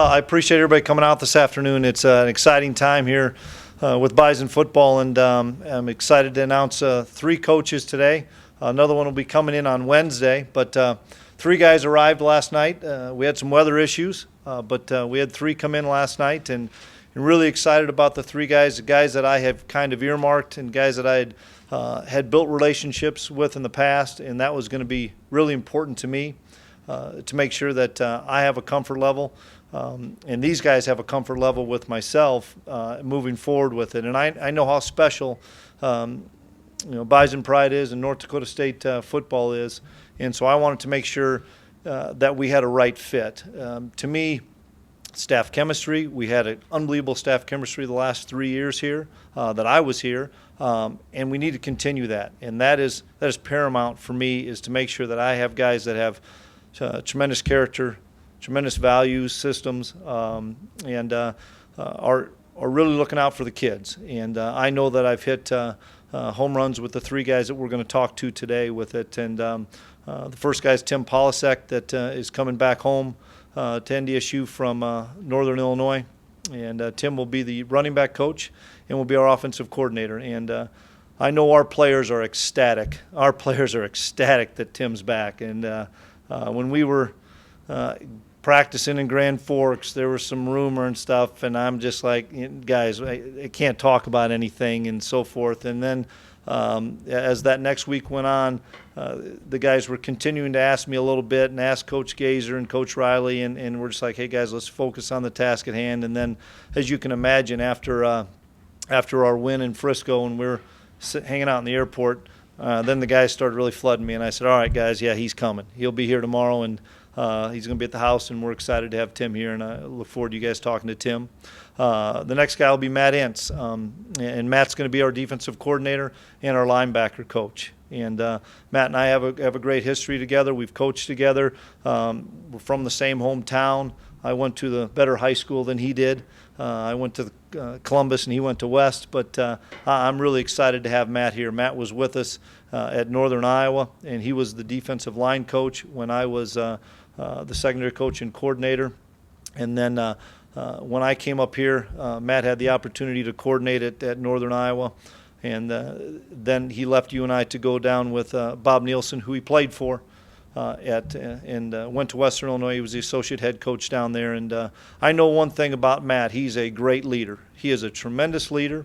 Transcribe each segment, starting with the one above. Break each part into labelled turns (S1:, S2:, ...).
S1: I appreciate everybody coming out this afternoon. It's an exciting time here with Bison football, and I'm excited to announce 3 coaches today. Another one will be coming in on Wednesday, but 3 guys arrived last night. We had some weather issues, but we had 3 come in last night, and really excited about the 3 guys, the guys that I have kind of earmarked and guys that I had built relationships with in the past, and that was going to be really important to me to make sure that I have a comfort level. And these guys have a comfort level with myself moving forward with it. And I know how special Bison Pride is and North Dakota State football is. And so I wanted to make sure that we had a right fit. To me, staff chemistry, we had an unbelievable staff chemistry the last 3 years here that I was here. And we need to continue that. And that is paramount for me, is to make sure that I have guys that have tremendous character, tremendous values, systems, and are really looking out for the kids. And I know that I've hit home runs with the 3 guys that we're going to talk to today with it. And the first guy is Tim Polasek, that is coming back home to NDSU from Northern Illinois. And Tim will be the running back coach and will be our offensive coordinator. And I know our players are ecstatic. Our players are ecstatic that Tim's back. And when we were practicing in Grand Forks, there was some rumor and stuff, and I'm just like, guys, I can't talk about anything and so forth. And then as that next week went on, the guys were continuing to ask me a little bit and ask Coach Gazer and Coach Riley, and we're just like, hey, guys, let's focus on the task at hand. And then, as you can imagine, after our win in Frisco and we're hanging out in the airport, then the guys started really flooding me, and I said, all right, guys, yeah, he's coming. He'll be here tomorrow, and he's going to be at the house, and we're excited to have Tim here, and I look forward to you guys talking to Tim. The next guy will be Matt Entz, and Matt's going to be our defensive coordinator and our linebacker coach. And Matt and I have a great history together. We've coached together. We're from the same hometown. I went to the better high school than he did. I went to Columbus and he went to West, but I'm really excited to have Matt here. Matt was with us at Northern Iowa, and he was the defensive line coach when I was the secondary coach and coordinator. And then when I came up here, Matt had the opportunity to coordinate at Northern Iowa, and then he left UNI to go down with Bob Nielsen, who he played for. And went to Western Illinois. He was the associate head coach down there. And I know one thing about Matt: he's a great leader. He is a tremendous leader.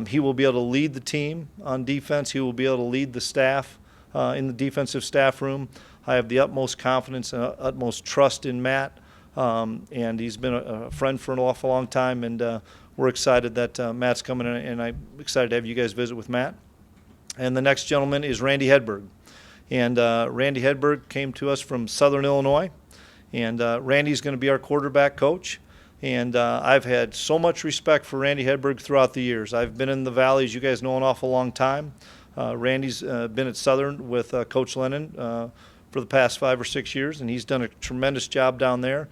S1: He will be able to lead the team on defense. He will be able to lead the staff in the defensive staff room. I have the utmost confidence and utmost trust in Matt. And he's been a friend for an awful long time. And we're excited that Matt's coming in, and I'm excited to have you guys visit with Matt. And the next gentleman is Randy Hedberg. And Randy Hedberg came to us from Southern Illinois. And Randy's going to be our quarterback coach. And I've had so much respect for Randy Hedberg throughout the years. I've been in the Valley, as you guys know, an awful long time. Randy's been at Southern with Coach Lennon for the past 5 or 6 years, and he's done a tremendous job down there.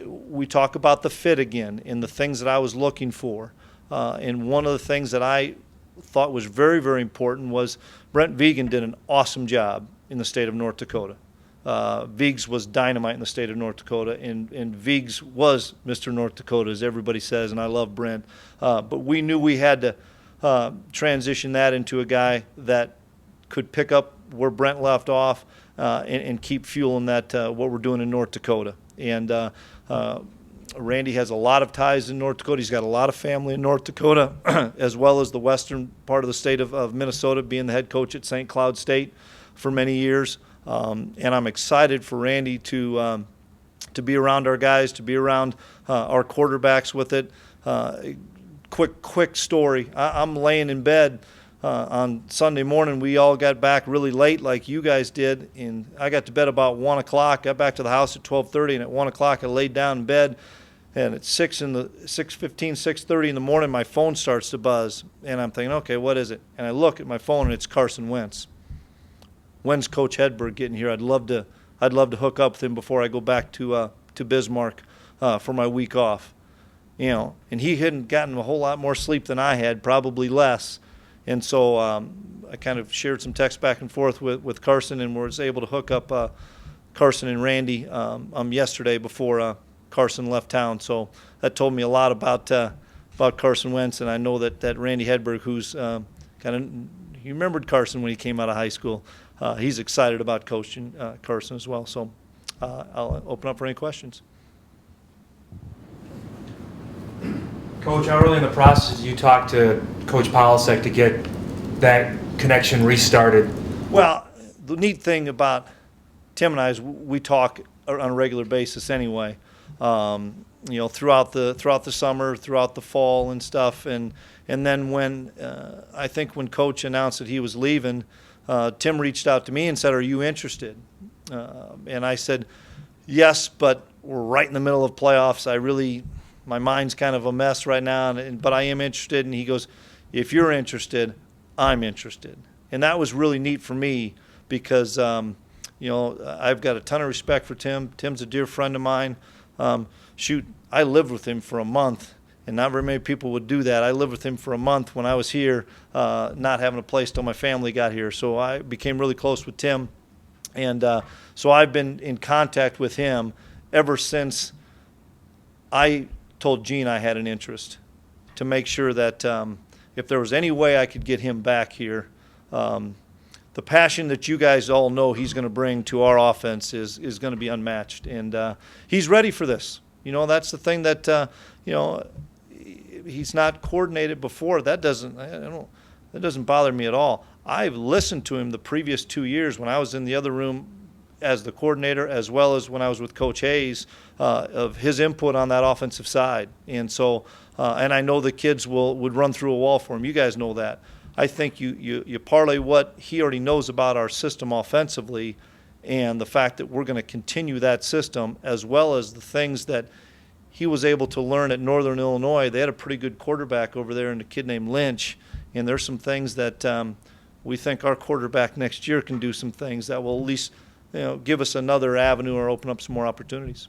S1: We talk about the fit again and the things that I was looking for. And one of the things that I thought was very, very important was Brent Vegan did an awesome job in the state of North Dakota. Viggs was dynamite in the state of North Dakota, and Viggs was Mr. North Dakota, as everybody says, and I love Brent. But we knew we had to transition that into a guy that could pick up where Brent left off and keep fueling that what we're doing in North Dakota. And Randy has a lot of ties in North Dakota. He's got a lot of family in North Dakota, as well as the western part of the state of Minnesota, being the head coach at St. Cloud State for many years. And I'm excited for Randy to be around our guys, to be around our quarterbacks with it. Quick story. I'm laying in bed on Sunday morning. We all got back really late like you guys did, and I got to bed about 1 o'clock, got back to the house at 12:30, and at 1 o'clock I laid down in bed. And at 6:30 in the morning, my phone starts to buzz. And I'm thinking, okay, what is it? And I look at my phone, and it's Carson Wentz. When's Coach Hedberg getting here? I'd love to hook up with him before I go back to Bismarck for my week off. And he hadn't gotten a whole lot more sleep than I had, probably less. And so I kind of shared some text back and forth with Carson, and was able to hook up Carson and Randy yesterday before Carson left town. So that told me a lot about Carson Wentz, and I know that Randy Hedberg, who's he remembered Carson when he came out of high school. He's excited about coaching Carson as well. So I'll open up for any questions.
S2: Coach, how early in the process did you talk to Coach Polasek to get that connection restarted?
S1: Well, the neat thing about Tim and I is we talk on a regular basis anyway. Throughout the summer, throughout the fall and stuff, and then when I think when Coach announced that he was leaving, Tim reached out to me and said, "Are you interested?" And I said, "Yes, but we're right in the middle of playoffs. My mind's kind of a mess right now, but I am interested." And he goes, "If you're interested, I'm interested." And that was really neat for me because I've got a ton of respect for Tim. Tim's a dear friend of mine. I lived with him for a month, and not very many people would do that. I lived with him for a month when I was here, not having a place till my family got here. So I became really close with Tim, and so I've been in contact with him ever since I told Gene I had an interest, to make sure that if there was any way I could get him back here, the passion that you guys all know he's going to bring to our offense is going to be unmatched, and he's ready for this. That's the thing that he's not coordinated before. That doesn't bother me at all. I've listened to him the previous 2 years when I was in the other room as the coordinator, as well as when I was with Coach Hayes, of his input on that offensive side. And so, and I know the kids would run through a wall for him. You guys know that. I think you parlay what he already knows about our system offensively, and the fact that we're going to continue that system, as well as the things that he was able to learn at Northern Illinois. They had a pretty good quarterback over there, and a kid named Lynch. And there's some things that we think our quarterback next year can do some things that will at least give us another avenue or open up some more opportunities.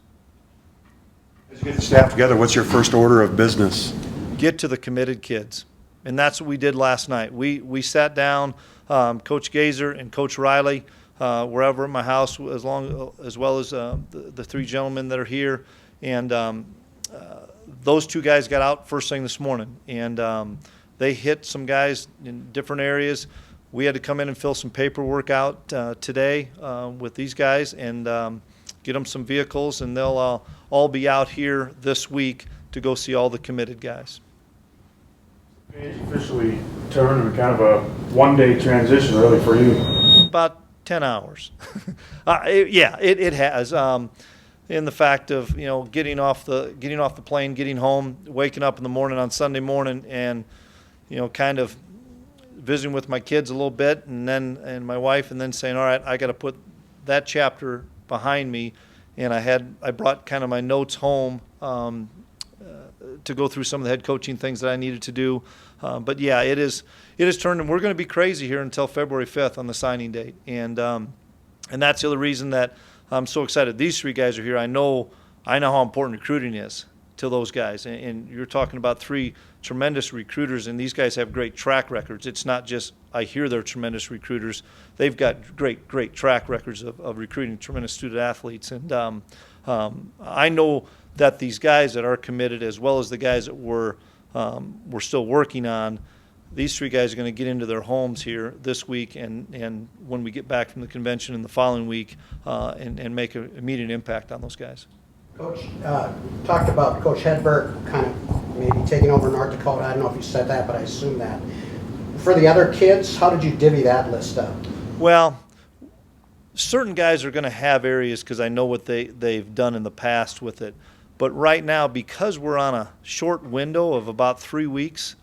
S3: As you get the staff together, what's your first order of business?
S1: Get to the committed kids. And that's what we did last night. We sat down, Coach Gazer and Coach Riley were over at my house, as well as the three gentlemen that are here. And those two guys got out first thing this morning. And they hit some guys in different areas. We had to come in and fill some paperwork out today with these guys and get them some vehicles. And they'll all be out here this week to go see all the committed guys.
S4: Page officially turned and kind of a one-day transition really for you.
S1: About 10 hours. It has. In the fact of getting off the plane, getting home, waking up in the morning on Sunday morning, and kind of visiting with my kids a little bit, and my wife, and then saying, all right, I got to put that chapter behind me, and I brought kind of my notes home to go through some of the head coaching things that I needed to do. But yeah, it is turned, and we're going to be crazy here until February 5th on the signing date, and that's the other reason that I'm so excited. These three guys are here. I know how important recruiting is to those guys, and you're talking about three tremendous recruiters, and these guys have great track records. It's not just I hear they're tremendous recruiters. They've got great track records of recruiting tremendous student athletes, and I know that these guys that are committed, as well as the guys that we're still working on, these three guys are going to get into their homes here this week and when we get back from the convention in the following week and make an immediate impact on those guys.
S5: Coach, talked about Coach Hedberg kind of maybe taking over North Dakota. I don't know if you said that, but I assume that. For the other kids, how did you divvy that list up?
S1: Well, certain guys are going to have areas because I know what they've done in the past with it. But right now, because we're on a short window of about 3 weeks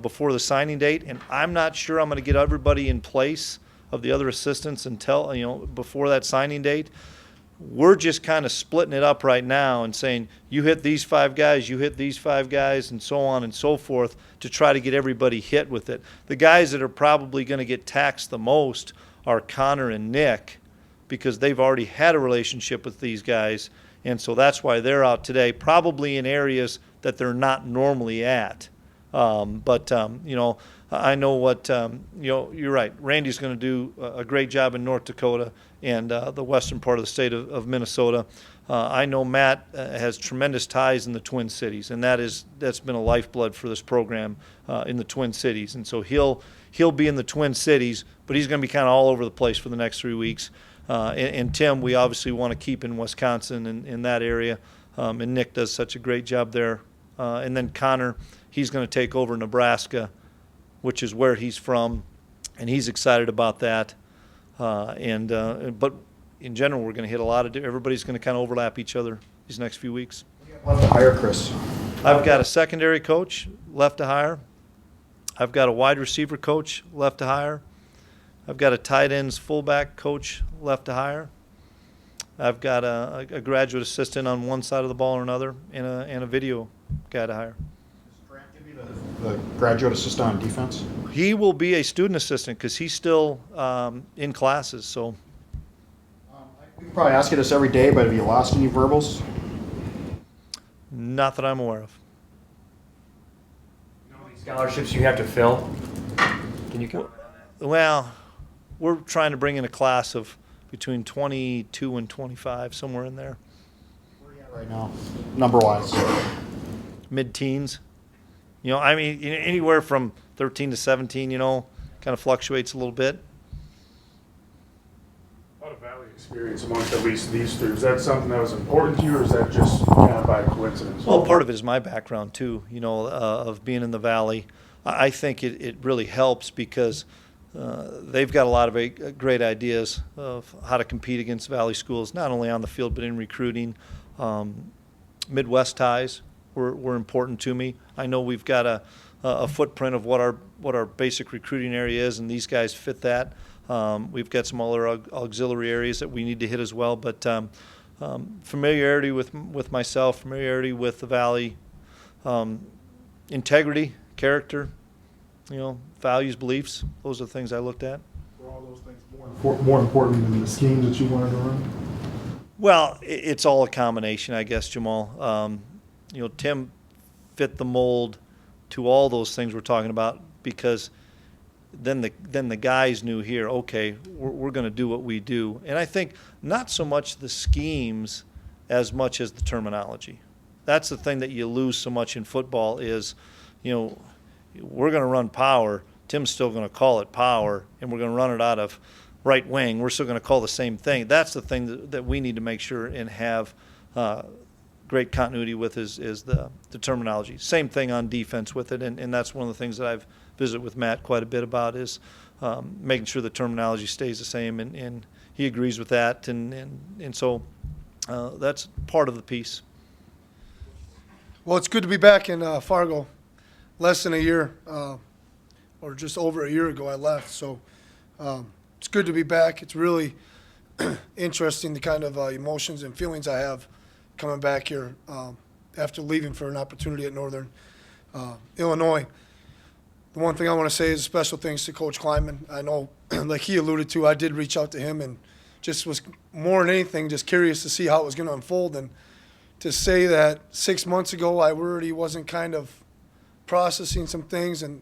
S1: before the signing date, and I'm not sure I'm going to get everybody in place of the other assistants until before that signing date. We're just kind of splitting it up right now and saying, you hit these 5 guys, you hit these 5 guys, and so on and so forth, to try to get everybody hit with it. The guys that are probably going to get taxed the most are Connor and Nick, because they've already had a relationship with these guys, and so that's why they're out today, probably in areas that they're not normally at. I know what, you're right. Randy's going to do a great job in North Dakota and the western part of the state of Minnesota. I know Matt has tremendous ties in the Twin Cities, and that's been a lifeblood for this program in the Twin Cities. And so he'll be in the Twin Cities, but he's going to be kind of all over the place for the next 3 weeks. And Tim, we obviously want to keep in Wisconsin in that area, and Nick does such a great job there. And then Connor, he's going to take over Nebraska, which is where he's from, and he's excited about that. But in general, we're going to hit a lot of everybody's going to kind of overlap each other these next few weeks.
S6: Left to hire, Chris.
S1: I've got a secondary coach left to hire. I've got a wide receiver coach left to hire. I've got a tight ends fullback coach left to hire. I've got a graduate assistant on one side of the ball or another, and a video guy to hire.
S6: Does Grant give you the graduate assistant on defense?
S1: He will be a student assistant because he's still in classes. So
S6: We can probably ask you this every day, but have you lost any verbals?
S1: not that I'm aware of.
S2: You know these scholarships you have to fill? Can you comment on that?
S1: Well, we're trying to bring in a class of between 22 and 25, somewhere in there,
S6: Where are you at right now, number-wise?
S1: mid-teens. I mean, anywhere from 13 to 17. Kind of fluctuates a little bit.
S4: A lot of Valley experience amongst at least these three. Is that something that was important to you, or is that just kind of by coincidence?
S1: Well, part of it is my background too, of being in the Valley. I think it really helps because they've got a lot of great ideas of how to compete against Valley schools, not only on the field but in recruiting. Midwest ties were important to me. I know we've got a footprint of what our basic recruiting area is, and these guys fit that. We've got some other auxiliary areas that we need to hit as well, but familiarity with myself, familiarity with the Valley, integrity, character, values, beliefs. Those are the things I looked at.
S7: Were all those things more important than the schemes that you wanted to run?
S1: Well, it's all a combination, I guess, Jamal. Tim fit the mold to all those things we're talking about because then the guys knew here, okay, we're going to do what we do. And I think not so much the schemes as much as the terminology. That's the thing that you lose so much in football is, we're going to run power. Tim's still going to call it power, and we're going to run it out of right wing. We're still going to call the same thing. That's the thing that we need to make sure and have great continuity with is the terminology. Same thing on defense with it, and that's one of the things that I've visited with Matt quite a bit about is making sure the terminology stays the same, and he agrees with that, and so that's part of the piece.
S7: Well, it's good to be back in Fargo. Less than a year, or just over a year ago, I left. So it's good to be back. It's really interesting the kind of emotions and feelings I have coming back here after leaving for an opportunity at Northern Illinois. The one thing I want to say is special thanks to Coach Klieman. I know, like he alluded to, I did reach out to him and just was more than anything just curious to see how it was going to unfold. And to say that 6 months ago I already wasn't kind of processing some things, and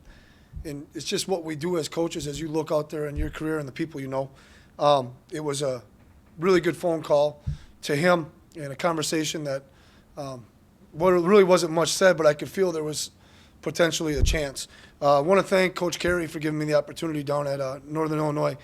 S7: it's just what we do as coaches as you look out there in your career and the people you know. It was a really good phone call to him and a conversation that really wasn't much said, but I could feel there was potentially a chance. I want to thank Coach Carey for giving me the opportunity down at Northern Illinois.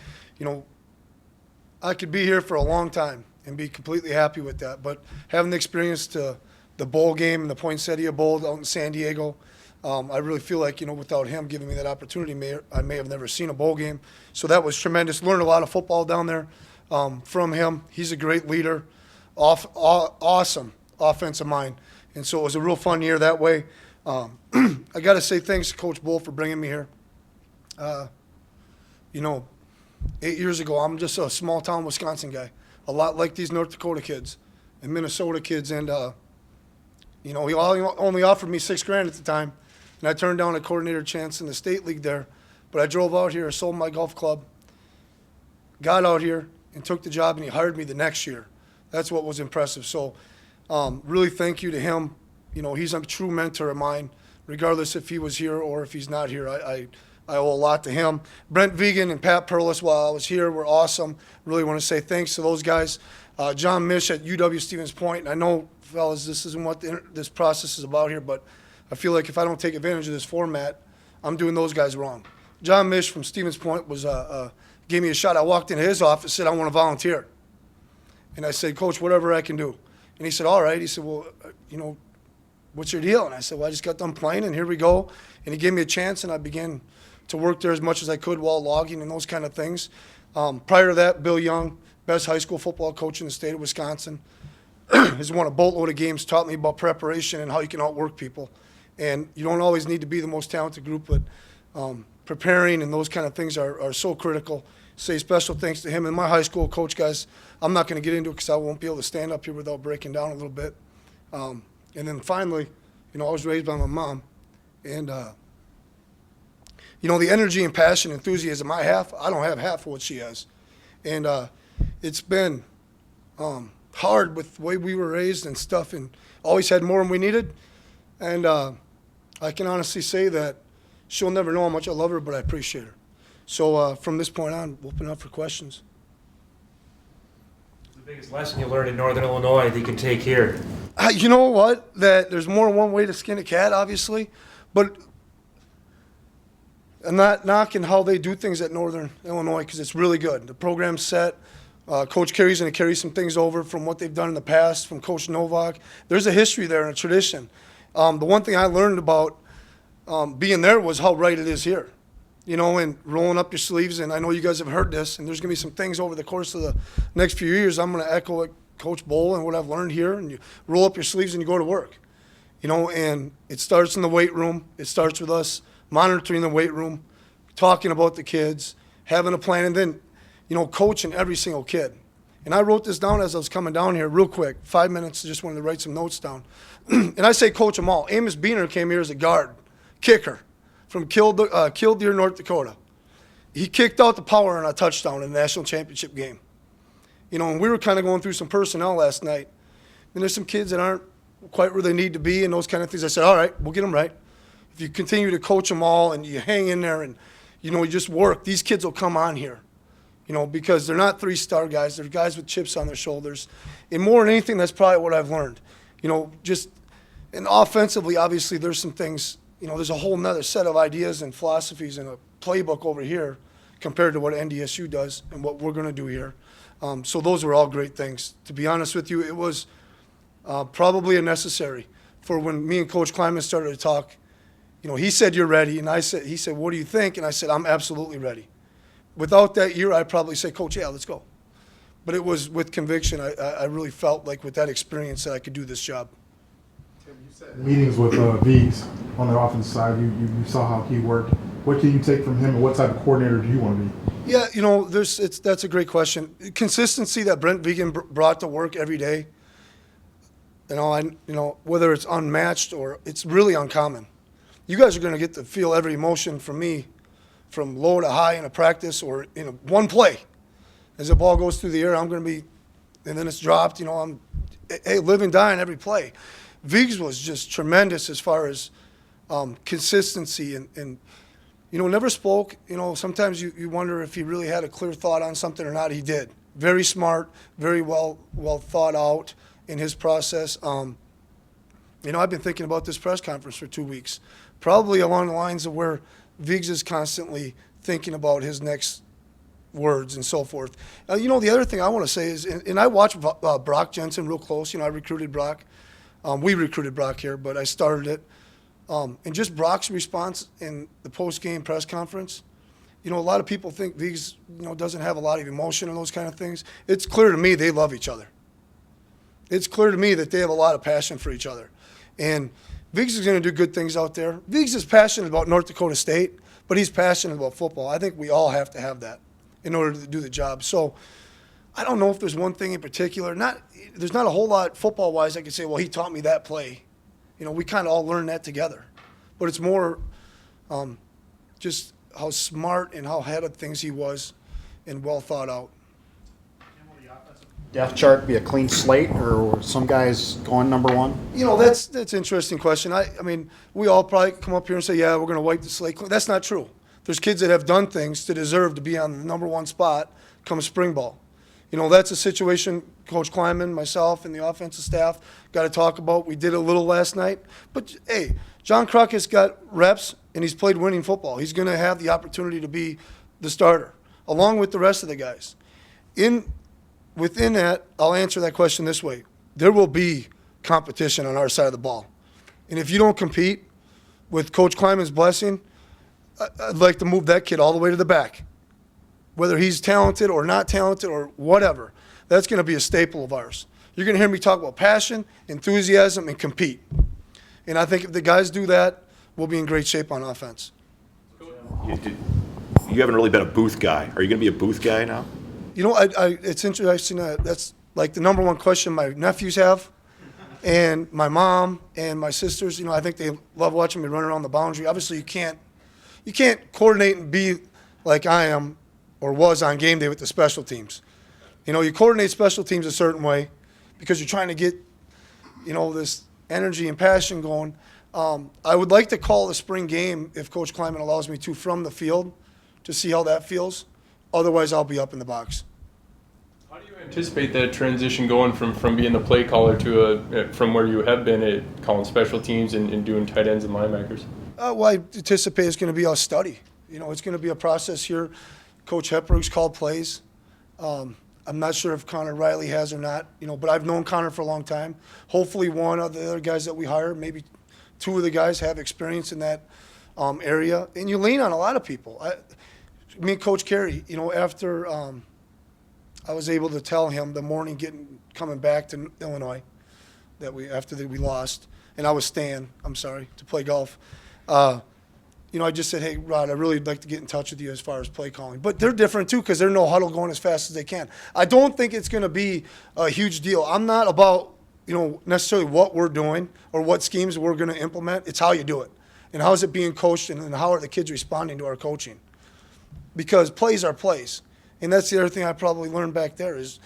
S7: I could be here for a long time and be completely happy with that, but having the experience to the bowl game and the Poinsettia Bowl out in San Diego, I really feel like, without him giving me that opportunity, I may have never seen a bowl game. So that was tremendous. Learned a lot of football down there from him. He's a great leader, awesome offensive mind. And so it was a real fun year that way. I got to say thanks to Coach Bull for bringing me here. 8 years ago, I'm just a small-town Wisconsin guy, a lot like these North Dakota kids and Minnesota kids. And, he only offered me $6,000 at the time. And I turned down a coordinator chance in the state league there. But I drove out here, sold my golf club, got out here, and took the job, and he hired me the next year. That's what was impressive. So really thank you to him. He's a true mentor of mine, regardless if he was here or if he's not here. I owe a lot to him. Brent Vegan and Pat Perlis, while I was here, were awesome. Really want to say thanks to those guys. John Mish at UW Stevens Point. And I know, fellas, this isn't what this process is about here, but I feel like if I don't take advantage of this format, I'm doing those guys wrong. John Mish from Stevens Point was gave me a shot. I walked into his office, said, I want to volunteer. And I said, Coach, whatever I can do. And he said, all right. He said, well, what's your deal? And I said, well, I just got done playing, and here we go. And he gave me a chance, and I began to work there as much as I could while logging and those kind of things. Prior to that, Bill Young, best high school football coach in the state of Wisconsin, has won a boatload of games, taught me about preparation and how you can outwork people. And you don't always need to be the most talented group, but preparing and those kind of things are so critical. Say special thanks to him. And my high school coach, guys, I'm not going to get into it because I won't be able to stand up here without breaking down a little bit. And then finally, I was raised by my mom. And, the energy and passion, enthusiasm I have, I don't have half of what she has. And it's been hard with the way we were raised and stuff, and always had more than we needed. And I can honestly say that she'll never know how much I love her, but I appreciate her. So from this point on, we'll open up for questions.
S2: What's the biggest lesson you learned in Northern Illinois that you can take here?
S7: You know what? That there's more than one way to skin a cat, obviously, but I'm not knocking how they do things at Northern Illinois because it's really good. The program's set. Coach Carey's going to carry some things over from what they've done in the past, from Coach Novak. There's a history there and a tradition. The one thing I learned about being there was how right it is here. And rolling up your sleeves, and I know you guys have heard this, and there's going to be some things over the course of the next few years I'm going to echo what Coach Bowl and what I've learned here, and you roll up your sleeves and you go to work. And it starts in the weight room. It starts with us monitoring the weight room, talking about the kids, having a plan, and then, coaching every single kid. And I wrote this down as I was coming down here real quick, 5 minutes, just wanted to write some notes down. And I say coach them all. Amos Beener came here as a guard, kicker, from Killdeer, North Dakota. He kicked out the power on a touchdown in the national championship game. And we were kind of going through some personnel last night. And there's some kids that aren't quite where they need to be and those kind of things. I said, all right, we'll get them right. If you continue to coach them all and you hang in there and, you just work, these kids will come on here, because they're not three-star guys. They're guys with chips on their shoulders. And more than anything, that's probably what I've learned. And offensively, obviously, there's some things, there's a whole nother set of ideas and philosophies and a playbook over here compared to what NDSU does and what we're going to do here. So those were all great things. To be honest with you, it was probably unnecessary for when me and Coach Klieman started to talk. He said, you're ready, and he said, what do you think? And I said, I'm absolutely ready. Without that year, I'd probably say, Coach, yeah, let's go. But it was with conviction. I really felt like with that experience that I could do this job.
S8: Tim, you said meetings with Viggs on the offensive side. You saw how he worked. What can you take from him, and what type of coordinator do you want to be?
S7: Yeah, that's a great question. Consistency that Brent Vigen brought to work every day. Whether it's unmatched or it's really uncommon. You guys are going to get to feel every emotion from me, from low to high in a practice or in one play. As the ball goes through the air, I'm going to be, and then it's dropped. I'm live and die in every play. Viggs was just tremendous as far as consistency and never spoke. Sometimes you wonder if he really had a clear thought on something or not. He did. Very smart, very well thought out in his process. I've been thinking about this press conference for 2 weeks, probably along the lines of where Viggs is constantly thinking about his next words and so forth. The other thing I want to say is, and I watched Brock Jensen real close. I recruited Brock. We recruited Brock here, but I started it. And just Brock's response in the post-game press conference, a lot of people think Viggs, doesn't have a lot of emotion and those kind of things. It's clear to me they love each other. It's clear to me that they have a lot of passion for each other. And Viggs is going to do good things out there. Viggs is passionate about North Dakota State, but he's passionate about football. I think we all have to have that in order to do the job. So I don't know if there's one thing in particular. There's not a whole lot football-wise I could say, well, he taught me that play. We kind of all learned that together. But it's more just how smart and how ahead of things he was and well thought out.
S6: Depth chart be a clean slate, or some guys going number one?
S7: That's an interesting question. I mean, we all probably come up here and say, yeah, we're going to wipe the slate clean. That's not true. There's kids that have done things to deserve to be on the number one spot come spring ball. That's a situation Coach Klieman, myself, and the offensive staff got to talk about. We did a little last night. But, hey, John Crockett's got reps, and he's played winning football. He's going to have the opportunity to be the starter, along with the rest of the guys. Within that, I'll answer that question this way. There will be competition on our side of the ball. And if you don't compete, with Coach Klieman's blessing, I'd like to move that kid all the way to the back. Whether he's talented or not talented or whatever, that's going to be a staple of ours. You're going to hear me talk about passion, enthusiasm, and compete. And I think if the guys do that, we'll be in great shape on offense.
S3: You haven't really been a booth guy. Are you going to be a booth guy now?
S7: You know, it's interesting. That's like the number one question my nephews have, and my mom and my sisters. You know, I think they love watching me run around the boundary. Obviously, you can't coordinate and be like I am or was on game day with the special teams. You know, you coordinate special teams a certain way because you're trying to get, you know, this energy and passion going. I would like to call the spring game, if Coach Klieman allows me to, from the field to see how that feels. Otherwise, I'll be up in the box.
S9: How do you anticipate that transition going from being the play caller to from where you have been at calling special teams and doing tight ends and linebackers?
S7: Well, I anticipate it's going to be a study. You know, it's going to be a process here. Coach Hedberg's called plays. I'm not sure if Connor Riley has or not, you know, but I've known Connor for a long time. Hopefully one of the other guys that we hire, maybe two of the guys have experience in that area. And you lean on a lot of people. Me and Coach Carey, you know, after I was able to tell him the morning coming back to Illinois after we lost, and I was staying, to play golf. You know, I just said, hey, Rod, I really would like to get in touch with you as far as play calling. But they're different, too, because they're no huddle going as fast as they can. I don't think it's going to be a huge deal. I'm not about, you know, necessarily what we're doing or what schemes we're going to implement. It's how you do it. And how is it being coached, and how are the kids responding to our coaching? Because plays are plays. And that's the other thing I probably learned back there is,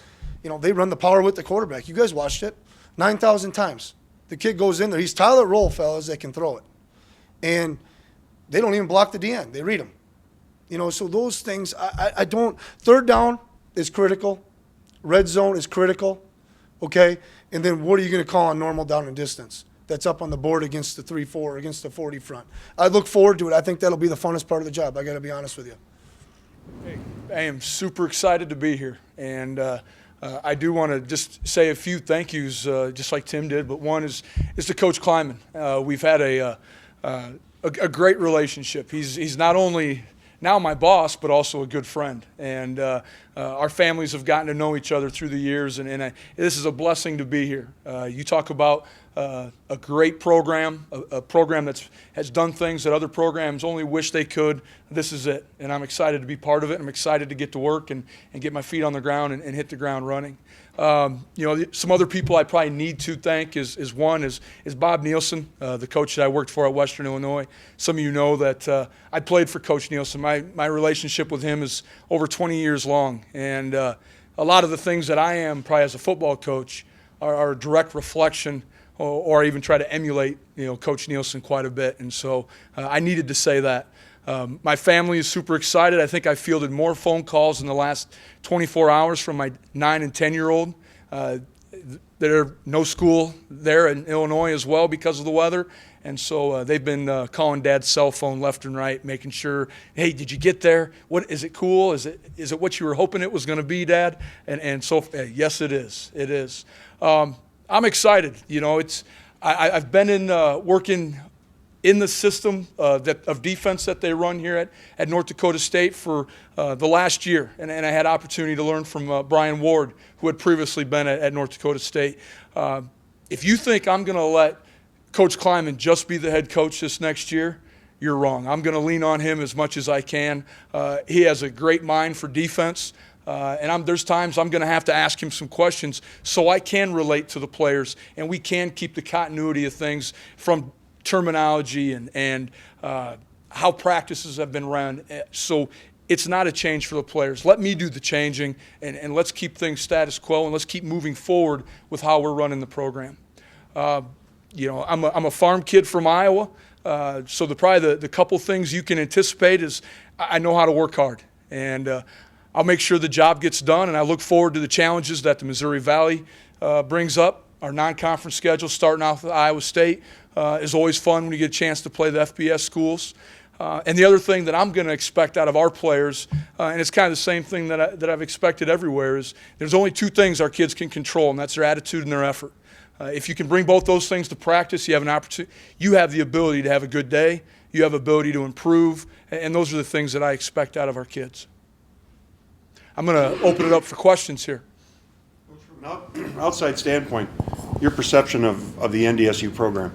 S7: you know, they run the power with the quarterback. You guys watched it 9,000 times. The kid goes in there. He's Tyler Roll, fellas, that can throw it. And they don't even block the DN. They read them. You know, so those things, I don't. Third down is critical. Red zone is critical. Okay? And then what are you going to call on normal down and distance? That's up on the board against the 3-4, against the 40 front. I look forward to it. I think that'll be the funnest part of the job. I got to be honest with you.
S10: Hey, I am super excited to be here. And I do want to just say a few thank yous, just like Tim did. But one is to Coach Klieman. We've had a great relationship. He's not only now my boss, but also a good friend. And our families have gotten to know each other through the years, and this is a blessing to be here. You talk about a great program, a program that has done things that other programs only wish they could. This is it, and I'm excited to be part of it. I'm excited to get to work and get my feet on the ground and hit the ground running. You know, some other people I probably need to thank is Bob Nielsen, the coach that I worked for at Western Illinois. Some of you know that I played for Coach Nielsen. My relationship with him is over 20 years long, and a lot of the things that I am probably as a football coach are a direct reflection or even try to emulate, you know, Coach Nielsen quite a bit. And so I needed to say that. My family is super excited. I think I fielded more phone calls in the last 24 hours from my 9 and 10-year-old. There's no school there in Illinois as well because of the weather. And so they've been calling Dad's cell phone left and right, making sure, hey, did you get there? What is it cool? Is it what you were hoping it was going to be, Dad? And so yes, it is. It is. I'm excited. You know, I've been in working in the system of defense that they run here at North Dakota State for the last year. And I had opportunity to learn from Brian Ward, who had previously been at North Dakota State. If you think I'm going to let Coach Klieman just be the head coach this next year, you're wrong. I'm going to lean on him as much as I can. He has a great mind for defense. And there's times I'm going to have to ask him some questions so I can relate to the players and we can keep the continuity of things from terminology and how practices have been run. So it's not a change for the players. Let me do the changing and let's keep things status quo and let's keep moving forward with how we're running the program. You know, I'm a farm kid from Iowa, so probably the couple things you can anticipate is I know how to work hard. And I'll make sure the job gets done, and I look forward to the challenges that the Missouri Valley brings up. Our non-conference schedule, starting off with Iowa State, is always fun when you get a chance to play the FBS schools. And the other thing that I'm going to expect out of our players, and it's kind of the same thing that I've expected everywhere, is there's only two things our kids can control, and that's their attitude and their effort. If you can bring both those things to practice, you have an opportunity. You have the ability to have a good day. You have ability to improve, and those are the things that I expect out of our kids. I'm going to open it up for questions here.
S3: From an outside standpoint, your perception of the NDSU program?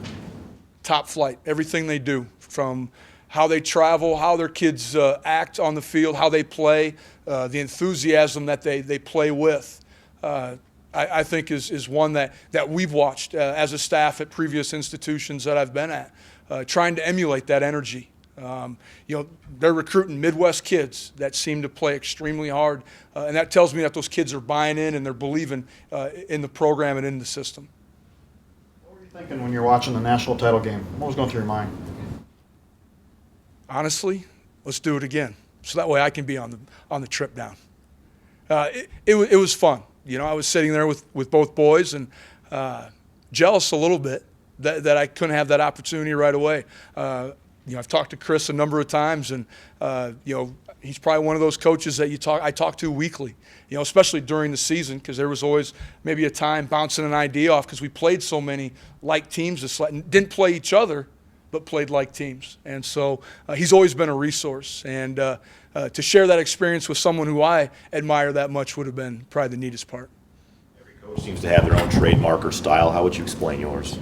S10: Top flight. Everything they do, from how they travel, how their kids act on the field, how they play, the enthusiasm that they play with, I think is one that we've watched as a staff at previous institutions that I've been at, trying to emulate that energy. They're recruiting Midwest kids that seem to play extremely hard, and that tells me that those kids are buying in and they're believing in the program and in the system.
S6: What were you thinking when you were watching the national title game? What was going through your mind?
S10: Honestly, let's do it again, so that way I can be on the trip down. It was fun. I was sitting there with both boys and jealous a little bit that I couldn't have that opportunity right away. I've talked to Chris a number of times, and he's probably one of those coaches that I talk to weekly. Especially during the season, because there was always maybe a time bouncing an idea off, because we played so many like teams didn't play each other, but played like teams. And so he's always been a resource, and to share that experience with someone who I admire that much would have been probably the neatest part.
S11: Every coach seems to have their own trademark or style. How would you explain yours?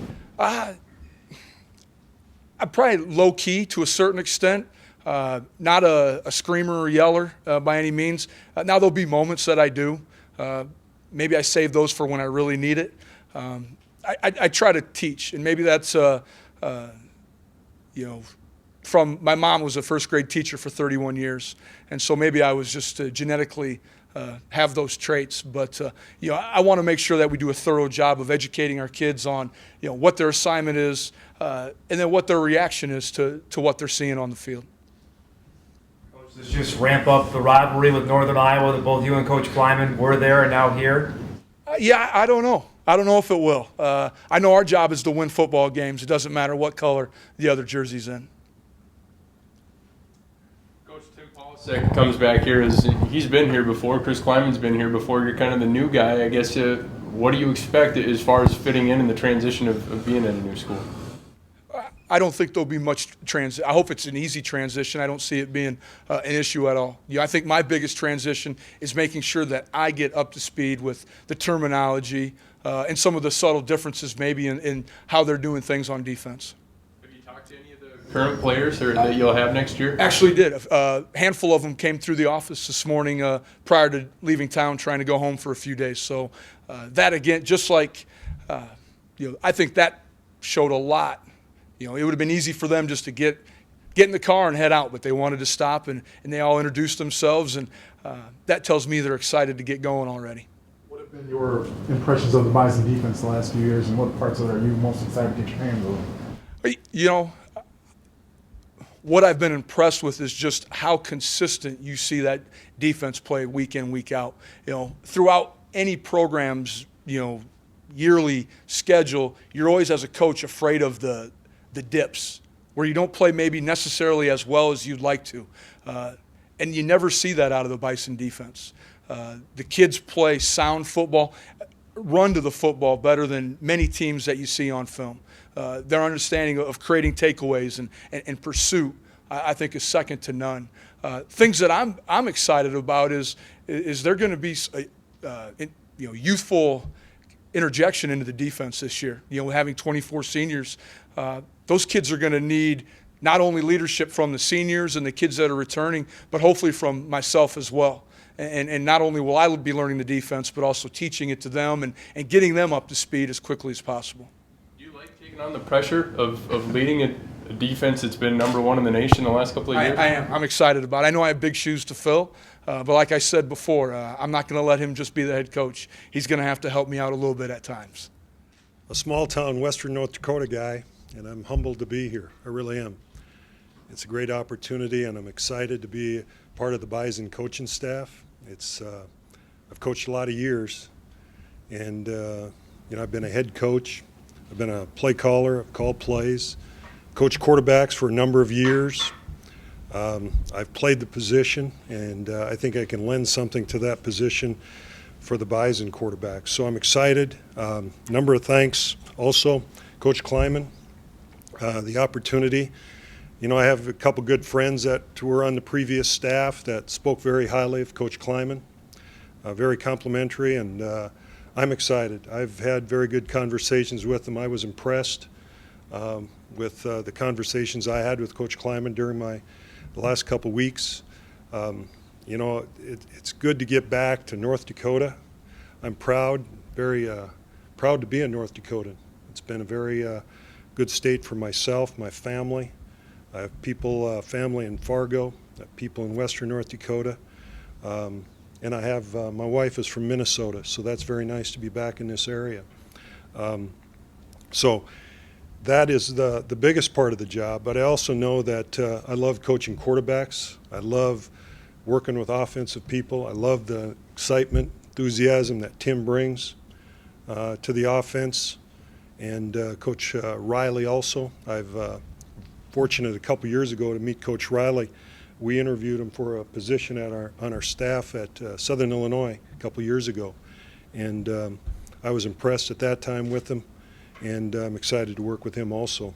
S10: I'm probably low-key to a certain extent, not a screamer or yeller by any means. Now there'll be moments that I do. Maybe I save those for when I really need it. I try to teach, and maybe that's from my mom was a first grade teacher for 31 years, and so maybe I was just genetically have those traits. But I want to make sure that we do a thorough job of educating our kids on what their assignment is, and then what their reaction is to what they're seeing on the field.
S2: Coach, does this just ramp up the rivalry with Northern Iowa that both you and Coach Klieman were there and now here?
S10: I don't know. I don't know if it will. I know our job is to win football games. It doesn't matter what color the other jersey's in.
S9: Coach, Tim Polasek comes back here. He's been here before. Chris Klieman's been here before. You're kind of the new guy. I guess, what do you expect as far as fitting in the transition of being at a new school?
S10: I don't think there'll be much I hope it's an easy transition. I don't see it being an issue at all. I think my biggest transition is making sure that I get up to speed with the terminology and some of the subtle differences maybe in how they're doing things on defense.
S9: Have you talked to any of the current players that you'll have next year?
S10: Actually did. A handful of them came through the office this morning prior to leaving town, trying to go home for a few days. So that, again, just like, I think that showed a lot. It would have been easy for them just to get in the car and head out, but they wanted to stop, and they all introduced themselves, and that tells me they're excited to get going already.
S8: What have been your impressions of the Bison defense the last few years, and what parts of it are you most excited to get your hands on? What I've been impressed with is just how consistent you see that defense play week in, week out. Throughout any program's, yearly schedule, you're always, as a coach, afraid of the dips where you don't play maybe necessarily as well as you'd like to. And you never see that out of the Bison defense. The kids play sound football, run to the football better than many teams that you see on film. Their understanding of creating takeaways and pursuit, I think, is second to none. Things that I'm excited about is there going to be youthful interjection into the defense this year. Having 24 seniors, those kids are going to need not only leadership from the seniors and the kids that are returning, but hopefully from myself as well. And not only will I be learning the defense, but also teaching it to them and getting them up to speed as quickly as possible.
S9: Do you like taking on the pressure of leading a defense that's been number one in the nation the last couple of years?
S10: I am. I'm excited about it. I know I have big shoes to fill, but like I said before, I'm not going to let him just be the head coach. He's going to have to help me out a little bit at times.
S12: A small-town Western North Dakota guy, and I'm humbled to be here. I really am. It's a great opportunity, and I'm excited to be part of the Bison coaching staff. I've coached a lot of years, and I've been a head coach, I've been a play caller, I've called plays, coached quarterbacks for a number of years. I've played the position, and I think I can lend something to that position for the Bison quarterback. So I'm excited. Number of thanks also, Coach Klieman, the opportunity. I have a couple good friends that were on the previous staff that spoke very highly of Coach Klieman, very complimentary, and I'm excited. I've had very good conversations with him. I was impressed with the conversations I had with Coach Klieman during the last couple weeks. It's good to get back to North Dakota. I'm proud, very proud to be in North Dakota. It's been a very good state for myself, my family. I have family in Fargo, I have people in western North Dakota, and I have, my wife is from Minnesota, so that's very nice to be back in this area. So that is the biggest part of the job, but I also know that I love coaching quarterbacks. I love working with offensive people. I love the excitement, enthusiasm that Tim brings to the offense, and Coach Riley also. I've fortunate a couple years ago to meet Coach Riley. We interviewed him for a position on our staff at Southern Illinois a couple years ago, and I was impressed at that time with him, and I'm excited to work with him also.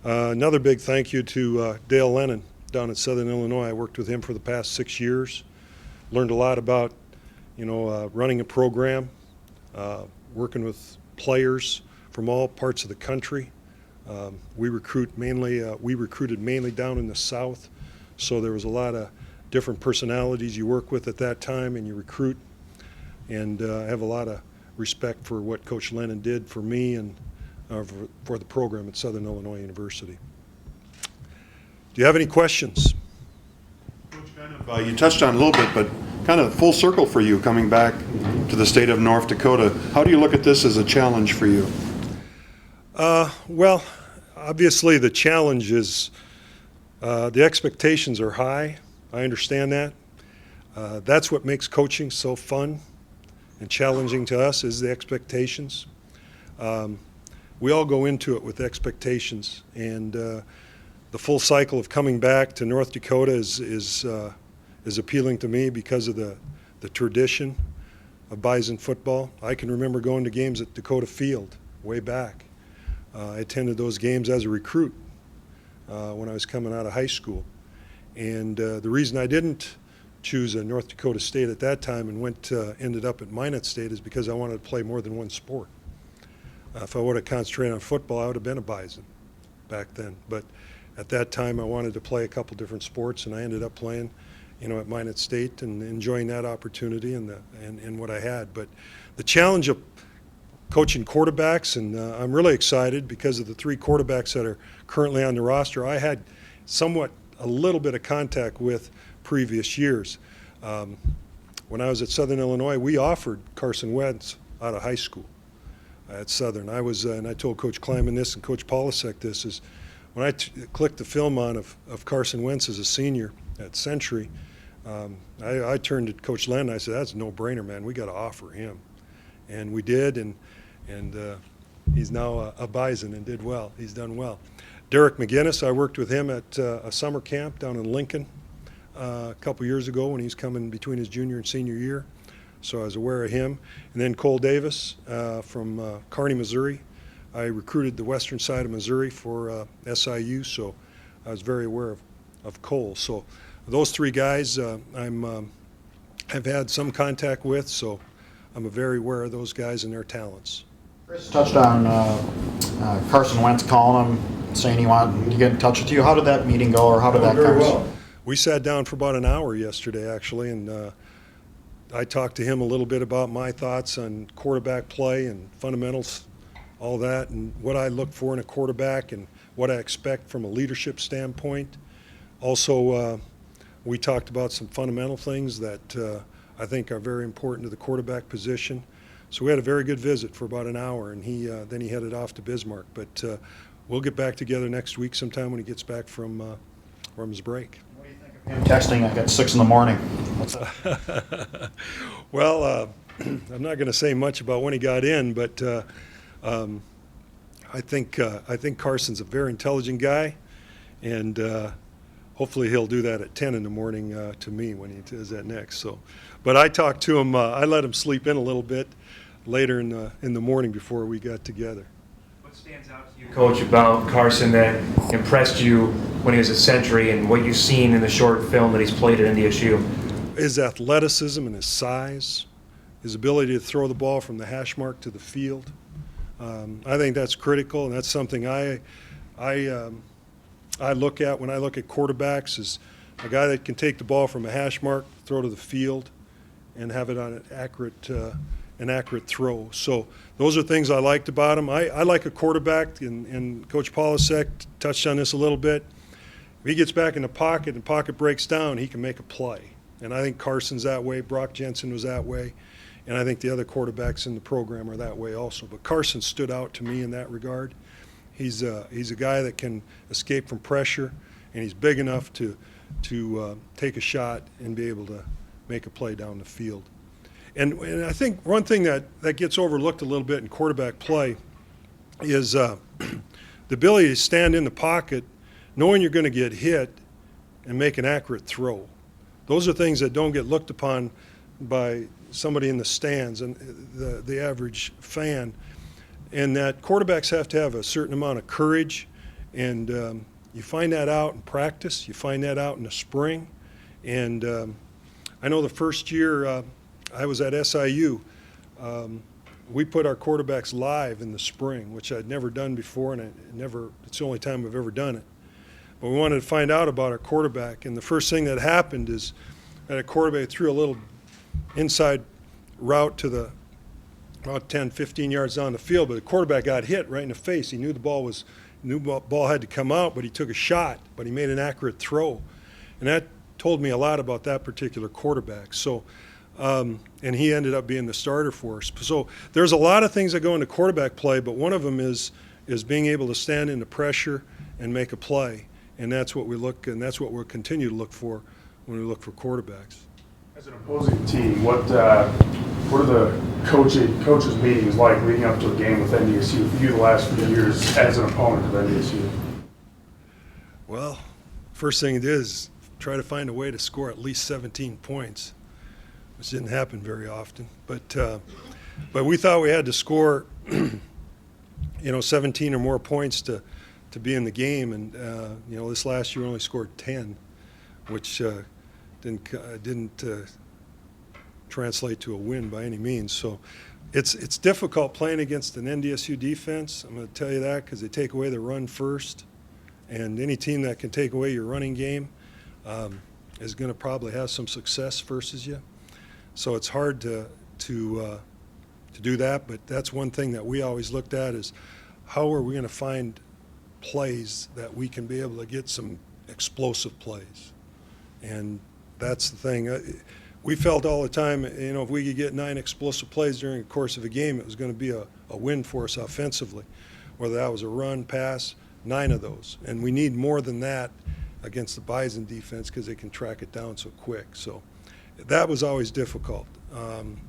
S12: Another big thank you to Dale Lennon down at Southern Illinois. I worked with him for the past 6 years. Learned a lot about, running a program, working with players from all parts of the country. We recruited mainly down in the South, so there was a lot of different personalities you work with at that time, and you recruit. And I have a lot of respect for what Coach Lennon did for me and for the program at Southern Illinois University. Do you have any questions?
S3: Coach, you touched on it a little bit, but kind of full circle for you coming back to the state of North Dakota. How do you look at this as a challenge for you?
S12: Well, obviously the challenge is the expectations are high. I understand that. That's what makes coaching so fun and challenging to us, is the expectations. We all go into it with expectations, and the full cycle of coming back to North Dakota is appealing to me because of the tradition of Bison football. I can remember going to games at Dakota Field way back. I attended those games as a recruit when I was coming out of high school. And the reason I didn't choose a North Dakota State at that time and ended up at Minot State is because I wanted to play more than one sport. If I would have concentrated on football, I would have been a Bison back then. But at that time, I wanted to play a couple different sports, and I ended up playing, at Minot State and enjoying that opportunity and what I had. But the challenge of coaching quarterbacks, and I'm really excited because of the 3 quarterbacks that are currently on the roster. I had a little bit of contact with previous years. When I was at Southern Illinois, we offered Carson Wentz out of high school at Southern. And I told Coach Klieman this and Coach Polasek this, is when I clicked the film on of Carson Wentz as a senior at Century, I turned to Coach Lennon and I said, that's a no-brainer, man. We got to offer him. And we did, and he's now a Bison and did well. He's done well. Derek McGinnis, I worked with him at a summer camp down in Lincoln a couple years ago when he's coming between his junior and senior year, so I was aware of him. And then Cole Davis from Kearney, Missouri. I recruited the western side of Missouri for SIU, so I was very aware of Cole. So those 3 guys I've had some contact with, so I'm very aware of those guys and their talents.
S6: Chris touched on Carson Wentz calling him, saying he wanted to get in touch with you. How did that meeting go, or how did that
S12: Very
S6: conversation?
S12: well. We sat down for about an hour yesterday, actually, and I talked to him a little bit about my thoughts on quarterback play and fundamentals, all that, and what I look for in a quarterback and what I expect from a leadership standpoint. Also, we talked about some fundamental things that I think are very important to the quarterback position. So we had a very good visit for about an hour, and then he headed off to Bismarck. But we'll get back together next week sometime when he gets back from his break.
S6: What do you think of him texting at 6 in the morning?
S12: Well, I'm not going to say much about when he got in, but I think Carson's a very intelligent guy, and hopefully he'll do that at 10 in the morning to me when he does that next. So, but I talked to him. I let him sleep in a little bit later in the morning before we got together.
S2: What stands out to you, Coach, about Carson that impressed you when he was at Century and what you've seen in the short film that he's played at NDSU?
S12: His athleticism and his size, his ability to throw the ball from the hash mark to the field. I think that's critical, and that's something I look at when I look at quarterbacks, is a guy that can take the ball from a hash mark, throw to the field, and have it on an accurate throw. So those are things I liked about him. I like a quarterback, and Coach Polasek touched on this a little bit. If he gets back in the pocket and the pocket breaks down, he can make a play. And I think Carson's that way. Brock Jensen was that way. And I think the other quarterbacks in the program are that way also. But Carson stood out to me in that regard. He's a guy that can escape from pressure, and he's big enough to take a shot and be able to make a play down the field. And I think one thing that gets overlooked a little bit in quarterback play is the ability to stand in the pocket, knowing you're going to get hit, and make an accurate throw. Those are things that don't get looked upon by somebody in the stands and the average fan, and that quarterbacks have to have a certain amount of courage, and you find that out in practice. You find that out in the spring, and I know the first year I was at SIU, we put our quarterbacks live in the spring, which I'd never done before, and it's the only time I've ever done it. But we wanted to find out about our quarterback, and the first thing that happened is that a quarterback threw a little inside route to the about 10, 15 yards down the field, but the quarterback got hit right in the face. He knew the ball had to come out, but he took a shot, but he made an accurate throw. And that told me a lot about that particular quarterback. So, and he ended up being the starter for us. So there's a lot of things that go into quarterback play, but one of them is being able to stand into pressure and make a play. And that's what we look, and that's what we'll continue to look for when we look for quarterbacks.
S4: As an opposing team, what are the coaches' meetings like leading up to a game with NDSU for you the last few years as an opponent of NDSU?
S12: Well, first thing it is try to find a way to score at least 17 points, which didn't happen very often. But we thought we had to score, 17 or more points to be in the game, and this last year we only scored 10, which didn't translate to a win by any means. So it's difficult playing against an NDSU defense. I'm going to tell you that, because they take away the run first, and any team that can take away your running game is going to probably have some success versus you. So it's hard to do that, but that's one thing that we always looked at, is how are we going to find plays that we can be able to get some explosive plays. And that's the thing. We felt all the time, if we could get 9 explosive plays during the course of a game, it was going to be a win for us offensively. Whether that was a run, pass, 9 of those. And we need more than that against the Bison defense, because they can track it down so quick. So that was always difficult.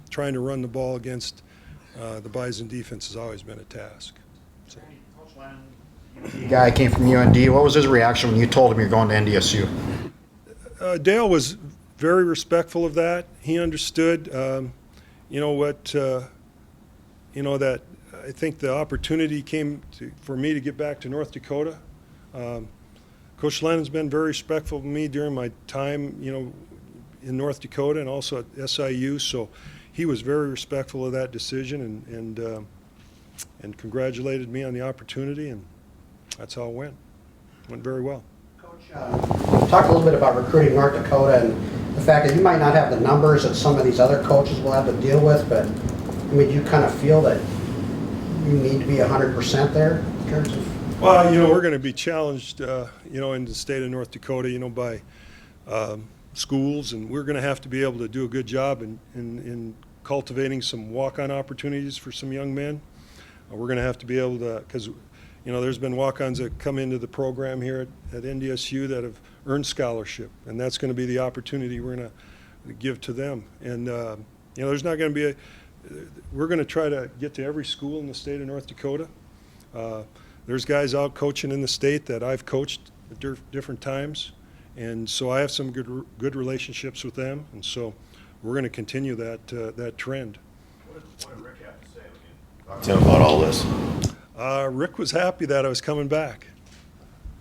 S12: Trying to run the ball against the Bison defense has always been a task. So.
S6: The guy came from UND. What was his reaction when you told him you're going to NDSU?
S12: Dale was very respectful of that. He understood, that I think the opportunity came for me to get back to North Dakota. Coach Lennon's been very respectful of me during my time, in North Dakota and also at SIU. So he was very respectful of that decision and congratulated me on the opportunity, and that's how it went. Went very well.
S5: Coach, talk a little bit about recruiting North Dakota and the fact that you might not have the numbers that some of these other coaches will have to deal with, but you kind of feel that you need to be 100% there in terms of?
S12: Well, we're going to be challenged, in the state of North Dakota, by schools, and we're going to have to be able to do a good job in cultivating some walk-on opportunities for some young men. We're going to have to be able to, because there's been walk-ons that come into the program here at NDSU that have earned scholarship, and that's going to be the opportunity we're give to them. And there's not going to be we're going to try to get to every school in the state of North Dakota. There's guys out coaching in the state that I've coached at different times, and so I have some good relationships with them, and so we're going to continue that trend.
S11: What did Rick have to say when you talked to him about all this?
S12: Rick was happy that I was coming back.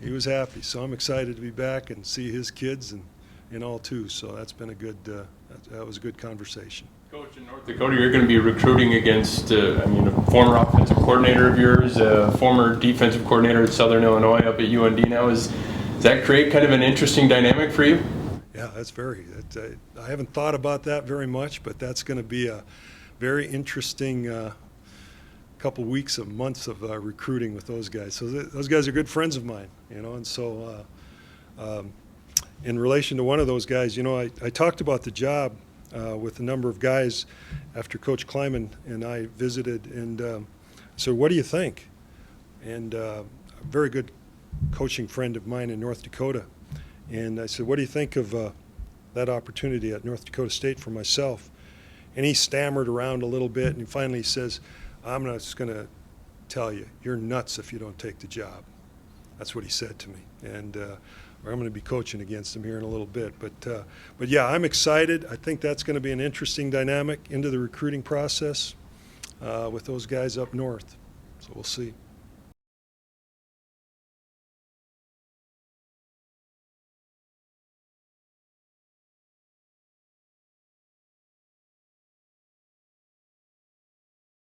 S12: He was happy, so I'm excited to be back and see his kids and all too. So that's been a good that was a good conversation.
S9: Coach, in North Dakota, you're going to be recruiting against, a former offensive coordinator of yours, a former defensive coordinator at Southern Illinois up at UND now. Does that create kind of an interesting dynamic for you?
S12: Yeah, that's I haven't thought about that very much, but that's going to be a very interesting couple weeks of months of recruiting with those guys. So those guys are good friends of mine, and so in relation to one of those guys, I talked about the job with a number of guys after Coach Klieman and I visited, and so what do you think? And a very good coaching friend of mine in North Dakota, and I said, what do you think of that opportunity at North Dakota State for myself? And he stammered around a little bit, and he finally says, I'm not just going to tell you, you're nuts if you don't take the job. That's what he said to me, and I'm going to be coaching against him here in a little bit. But yeah, I'm excited. I think that's going to be an interesting dynamic into the recruiting process with those guys up north. So we'll see.